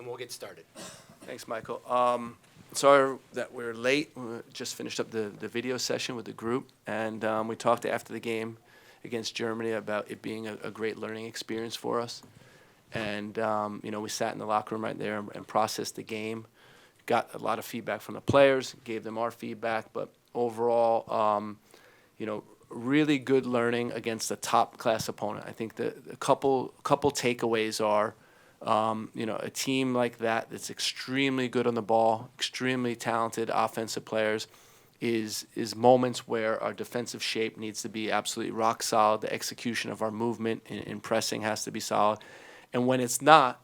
we'll get started. Thanks, Michael. Sorry that we're late. We just finished up the video session with the group, and we talked after the game against Germany about it being a great learning experience for us. And, we sat in the locker room right there and processed the game, got a lot of feedback from the players, gave them our feedback, but overall, really good learning against a top-class opponent. I think the a couple takeaways are, a team like that's extremely good on the ball, extremely talented offensive players, is moments where our defensive shape needs to be absolutely rock solid. The execution of our movement in pressing has to be solid. And when it's not,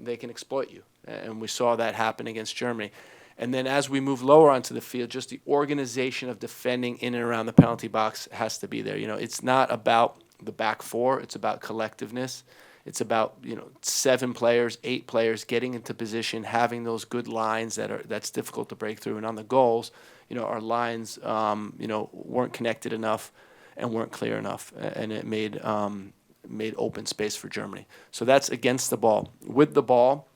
they can exploit you. And we saw that happen against Germany. And then as we move lower onto the field, just the organization of defending in and around the penalty box has to be there. It's not about the back four. It's about collectiveness. It's about 7 players, 8 players getting into position, having those good lines that's difficult to break through. And on the goals, our lines weren't connected enough and weren't clear enough, and it made open space for Germany. So that's against the ball. With the ball,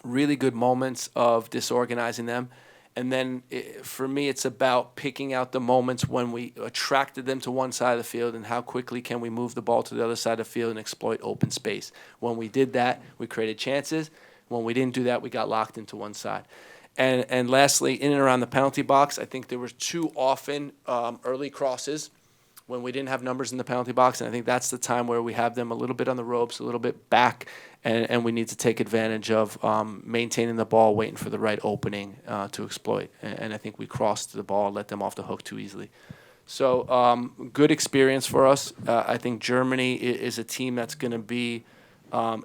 really good moments of disorganizing them. And then for me, it's about picking out the moments when we attracted them to one side of the field and how quickly can we move the ball to the other side of the field and exploit open space. When we did that, we created chances. When we didn't do that, we got locked into one side. And lastly, in and around the penalty box, I think there were too often early crosses when we didn't have numbers in the penalty box, and I think that's the time where we have them a little bit on the ropes, a little bit back, and we need to take advantage of maintaining the ball, waiting for the right opening to exploit. And I think we crossed the ball, let them off the hook too easily. So good experience for us. I think Germany is a team that's going to be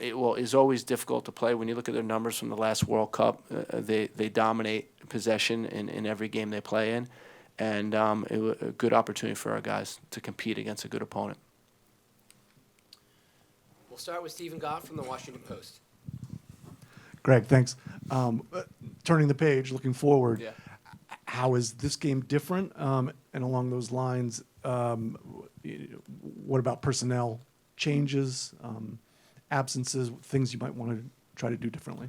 is always difficult to play. When you look at their numbers from the last World Cup, they dominate possession in every game they play in. And it was a good opportunity for our guys to compete against a good opponent. We'll start with Stephen Goff from the Washington Post. Greg, thanks. Turning the page, looking forward, Yeah. how is this game different? And along those lines, what about personnel changes, absences, things you might want to try to do differently?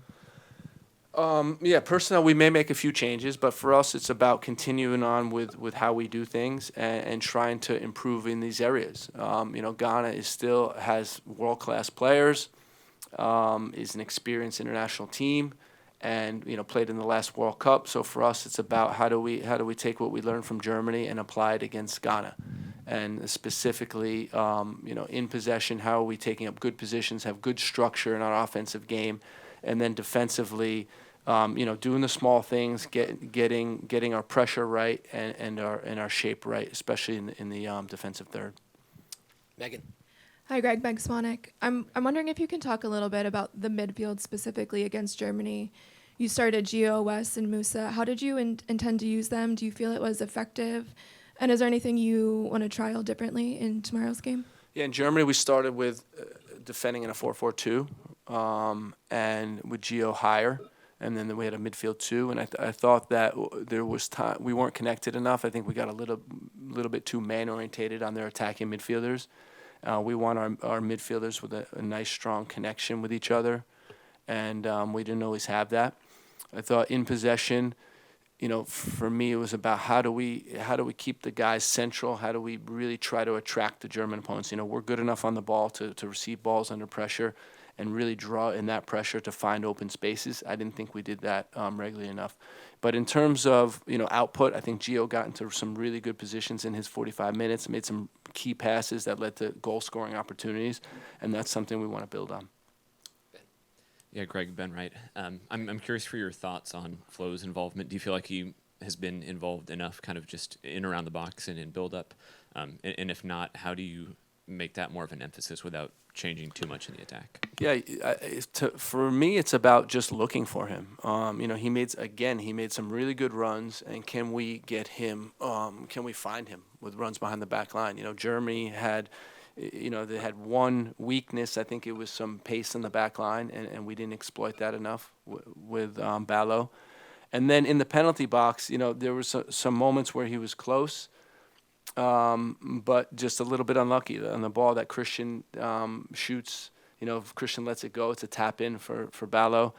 Personnel, we may make a few changes, but for us, it's about continuing on with how we do things and trying to improve in these areas. Ghana still has world-class players, is an experienced international team, and played in the last World Cup. So for us, it's about how do we take what we learned from Germany and apply it against Ghana, and specifically, in possession, how are we taking up good positions, have good structure in our offensive game, and then defensively, doing the small things, getting our pressure right and our shape right, especially in the defensive third. Megan. Hi, Greg. Meg Swanek. I'm wondering if you can talk a little bit about the midfield specifically against Germany. You started Gio, Wes, and Musa. How did you intend to use them? Do you feel it was effective? And is there anything you want to trial differently in tomorrow's game? Yeah, in Germany, we started with defending in a 4-4-2, and with Gio higher. And then we had a midfield 2, and I thought that there was time we weren't connected enough. I think we got a little bit too man-orientated on their attacking midfielders. We want our midfielders with a nice, strong connection with each other, and we didn't always have that. I thought in possession, for me, it was about how do we keep the guys central? How do we really try to attract the German opponents? We're good enough on the ball to receive balls under pressure and really draw in that pressure to find open spaces. I didn't think we did that regularly enough. But in terms of output, I think Gio got into some really good positions in his 45 minutes, made some key passes that led to goal-scoring opportunities, and that's something we want to build on. Yeah, Greg, Ben Wright. I'm curious for your thoughts on Flo's involvement. Do you feel like he has been involved enough kind of just in around the box and in build-up? And if not, how do you make that more of an emphasis without changing too much in the attack? Yeah, for me, it's about just looking for him. He made some really good runs, and can we get him? Can we find him with runs behind the back line? Germany had, they had one weakness. I think it was some pace in the back line, and we didn't exploit that enough with Ballo. And then in the penalty box, there were some moments where he was close. But just a little bit unlucky on the ball that Christian shoots. If Christian lets it go, it's a tap in for Ballo.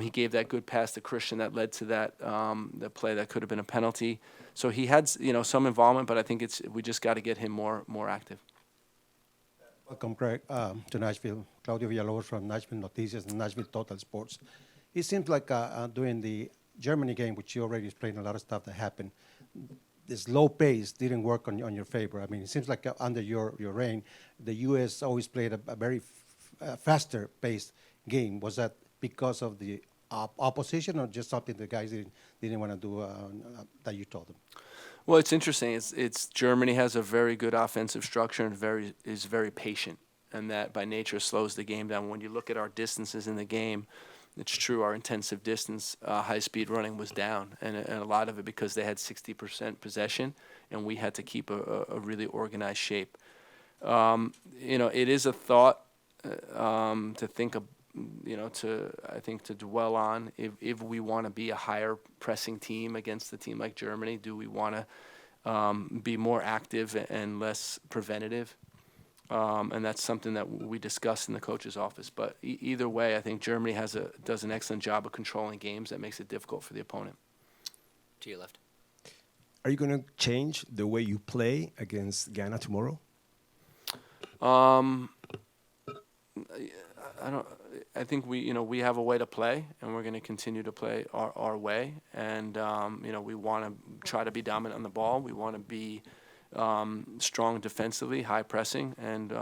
He gave that good pass to Christian that led to that the play that could have been a penalty. So he had some involvement, but I think we just got to get him more active. Welcome, Greg, to Nashville. Claudio Villalobos from Nashville Noticias and Nashville Total Sports. It seems like during the Germany game, which you already explained a lot of stuff that happened, the slow pace didn't work on your favor. I mean, it seems like under your reign, the U.S. always played a very faster paced game. Was that because of the opposition or just something the guys didn't want to do that you told them? Well, it's interesting. It's Germany has a very good offensive structure and is very patient, and that by nature slows the game down. When you look at our distances in the game, it's true. Our intensive distance, high-speed running was down, and a lot of it because they had 60% possession, and we had to keep a really organized shape. It is a thought to think of. To dwell on if we want to be a higher pressing team against a team like Germany, do we want to be more active and less preventative? And that's something that we discuss in the coach's office. But either way, I think Germany does an excellent job of controlling games that makes it difficult for the opponent. To your left. Are you going to change the way you play against Ghana tomorrow? I think we have a way to play, and we're going to continue to play our way. And we want to try to be dominant on the ball. We want to be strong defensively, high pressing, and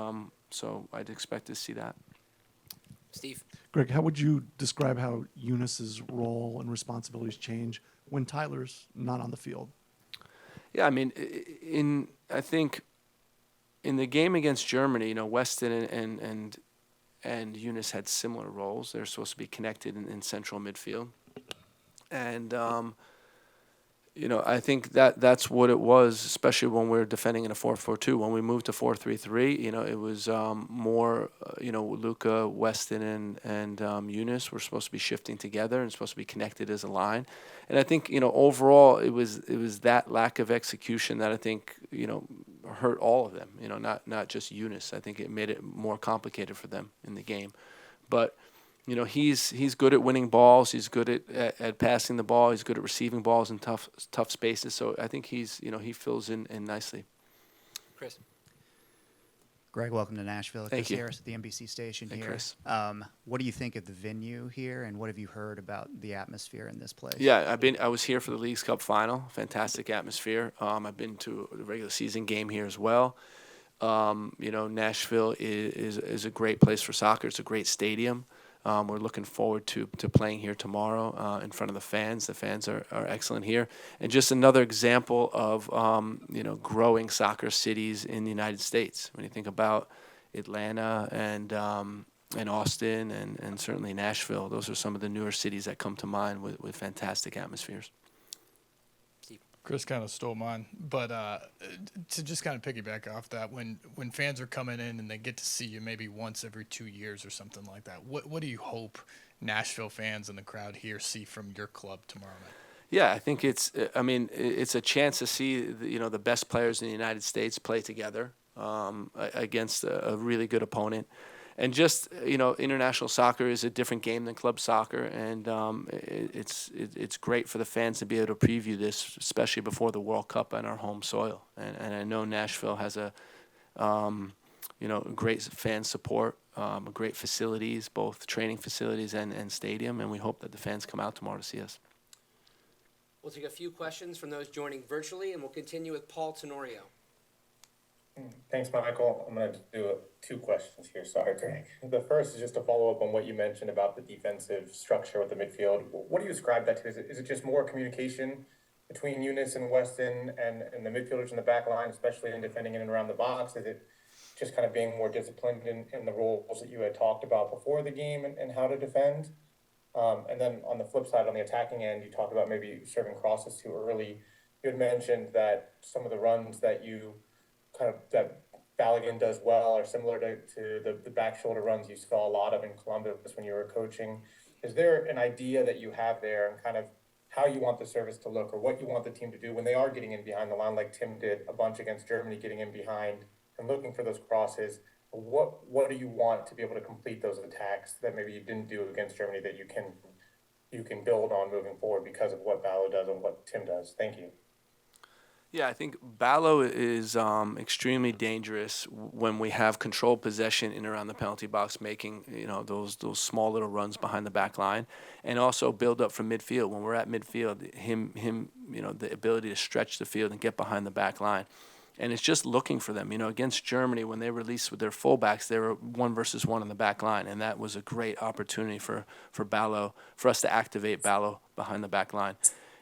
so I'd expect to see that. Steve. Greg, how would you describe how Eunice's role and responsibilities change when Tyler's not on the field? Yeah, I mean, I think in the game against Germany, Weston and Eunice had similar roles. They're supposed to be connected in central midfield. And, I think that's what it was, especially when we were defending in a 4-4-2. When we moved to 4-3-3, it was more, Luca, Weston, and Eunice were supposed to be shifting together and supposed to be connected as a line. And I think, overall, it was that lack of execution that I think, hurt all of them, not just Eunice. I think it made it more complicated for them in the game. But, he's good at winning balls. He's good at passing the ball. He's good at receiving balls in tough spaces. So I think he fills in nicely. Chris. Greg, welcome to Nashville. Thank Chris you. Harris at the NBC station Hey, here. Chris. What do you think of the venue here, and what have you heard about the atmosphere in this place? Yeah, I was here for the Leagues Cup final. Fantastic atmosphere. I've been to the regular season game here as well. Nashville is a great place for soccer. It's a great stadium. We're looking forward to playing here tomorrow in front of the fans. The fans are excellent here. And just another example of, growing soccer cities in the United States. When you think about Atlanta and Austin and certainly Nashville, those are some of the newer cities that come to mind with fantastic atmospheres. Chris kind of stole mine, but to just kind of piggyback off that, when fans are coming in and they get to see you maybe once every 2 years or something like that, what do you hope Nashville fans and the crowd here see from your club tomorrow night? Yeah, I think it's a chance to see the best players in the United States play together against a really good opponent. And just, international soccer is a different game than club soccer, and it's great for the fans to be able to preview this, especially before the World Cup on our home soil. And I know Nashville has great fan support, great facilities, both training facilities and stadium, and we hope that the fans come out tomorrow to see us. We'll take a few questions from those joining virtually, and we'll continue with Paul Tenorio. Thanks, Michael. I'm going to do 2 questions here. Sorry, Greg. The first is just to follow up on what you mentioned about the defensive structure with the midfield. What do you ascribe that to? Is it just more communication between Eunice and Weston and the midfielders in the back line, especially in defending in and around the box? Is it just kind of being more disciplined in the roles that you had talked about before the game and how to defend? And then on the flip side, on the attacking end, you talked about maybe serving crosses too early. You had mentioned that some of the runs that Balogun does well are similar to the back shoulder runs you saw a lot of in Columbus when you were coaching. Is there an idea that you have there and kind of how you want the service to look or what you want the team to do when they are getting in behind the line like Tim did a bunch against Germany, getting in behind and looking for those crosses? What do you want to be able to complete those attacks that maybe you didn't do against Germany that you can build on moving forward because of what Ballo does and what Tim does? Thank you. Yeah, I think Ballo is extremely dangerous when we have controlled possession in around the penalty box, making those small little runs behind the back line, and also build up from midfield. When we're at midfield, him the ability to stretch the field and get behind the back line, and it's just looking for them. Against Germany, when they released with their fullbacks, they were 1-versus-1 on the back line, and that was a great opportunity for Ballo, for us to activate Ballo behind the back line.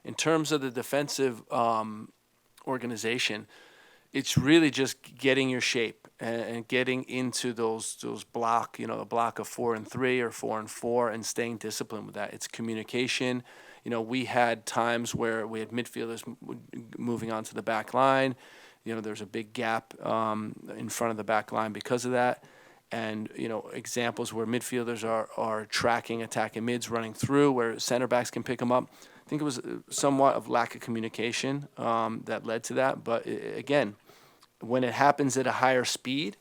In terms of the defensive organization, it's really just getting your shape and getting into those block, a block of 4 and 3 or 4 and 4, and staying disciplined with that. It's communication. We had times where we had midfielders moving onto the back line. There's a big gap in front of the back line because of that. And, examples where midfielders are tracking attacking mids, running through, where center backs can pick them up. I think it was somewhat of lack of communication that led to that. But again, when it happens at a higher speed,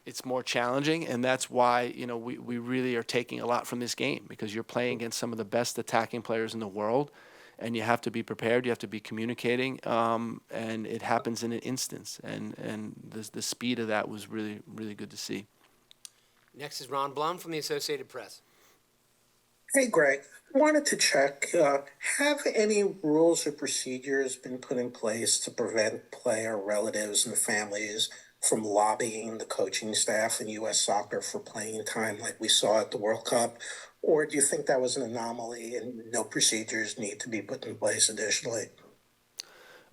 it's more challenging, and that's why we really are taking a lot from this game, because you're playing against some of the best attacking players in the world, and you have to be prepared. You have to be communicating, and it happens in an instance. And the speed of that was really, really good to see. Next is Ron Blum from the Associated Press. Hey, Greg. Wanted to check, have any rules or procedures been put in place to prevent player relatives and families from lobbying the coaching staff in U.S. soccer for playing time like we saw at the World Cup? Or do you think that was an anomaly and no procedures need to be put in place additionally?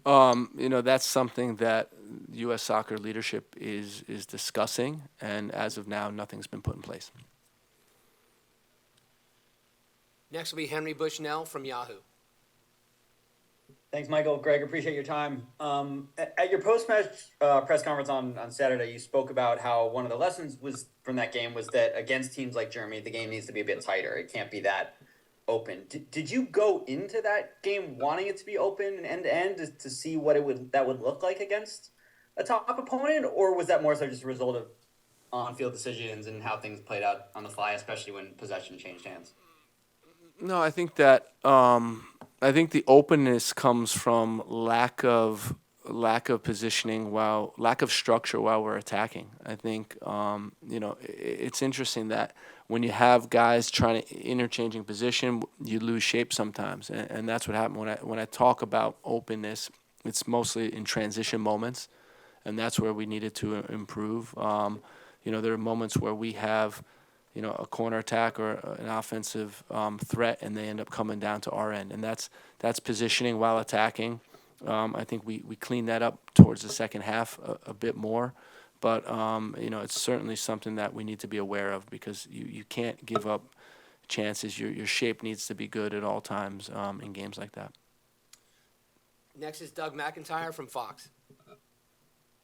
That's something that U.S. soccer leadership is discussing, and as of now, nothing's been put in place. Next will be Henry Bushnell from Yahoo. Thanks, Michael. Greg, appreciate your time. At your post-match press conference on Saturday, you spoke about how one of the lessons from that game was that against teams like Germany, the game needs to be a bit tighter. It can't be that open. Did you go into that game wanting it to be open and end-to-end to see what that would look like against a top opponent, or was that more so just a result of on-field decisions and how things played out on the fly, especially when possession changed hands? No, I think that I think the openness comes from lack of positioning, lack of structure while we're attacking. I think it's interesting that when you have guys trying to interchanging position, you lose shape sometimes, and that's what happened. When I talk about openness, it's mostly in transition moments, and that's where we needed to improve. There are moments where we have a corner attack or an offensive threat, and they end up coming down to our end. And that's positioning while attacking. I think we cleaned that up towards the second half a bit more. But, it's certainly something that we need to be aware of, because you can't give up chances. Your shape needs to be good at all times in games like that. Next is Doug McIntyre from Fox.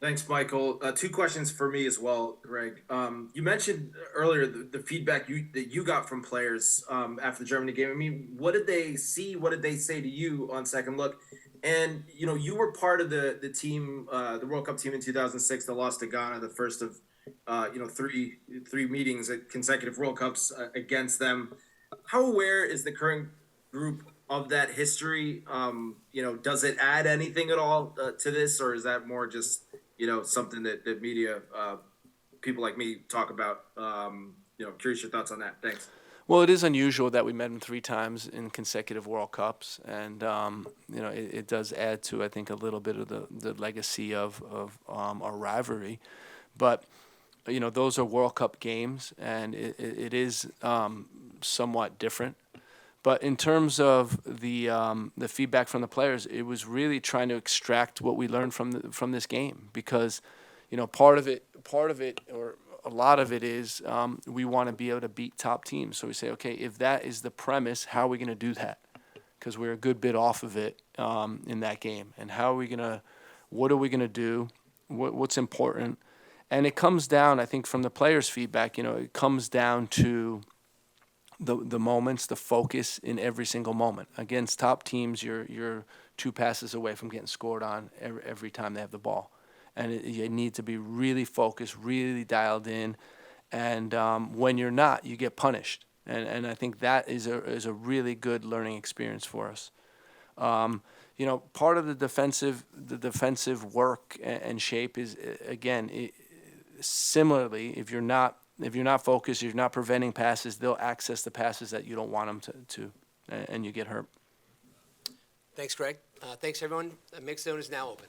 Thanks, Michael. 2 questions for me as well, Greg. You mentioned earlier the feedback that you got from players after the Germany game. I mean, what did they see? What did they say to you on second look? And, you were part of the team, the World Cup team in 2006 that lost to Ghana, the first of, three meetings at consecutive World Cups against them. How aware is the current group of that history? Does it add anything at all to this, or is that more just something that media, people like me talk about? Curious your thoughts on that. Thanks. Well, it is unusual that we met them 3 times in consecutive World Cups, and it does add to, I think, a little bit of the legacy of our rivalry. But those are World Cup games, and it is somewhat different. But in terms of the feedback from the players, it was really trying to extract what we learned from this game, because part of it, or a lot of it is we want to be able to beat top teams. So we say, okay, if that is the premise, how are we going to do that? Because we're a good bit off of it in that game. And what are we going to do? What's important? And it comes down, I think, from the players' feedback, it comes down to the moments, the focus in every single moment. Against top teams, you're 2 passes away from getting scored on every time they have the ball. and you need to be really focused, really dialed in, and when you're not, you get punished. And I think that is a really good learning experience for us. You know, part of the defensive work and shape is, again, similarly, if you're not focused, you're not preventing passes, they'll access the passes that you don't want them to and you get hurt. Thanks, Greg. Thanks, everyone. The mix zone is now open.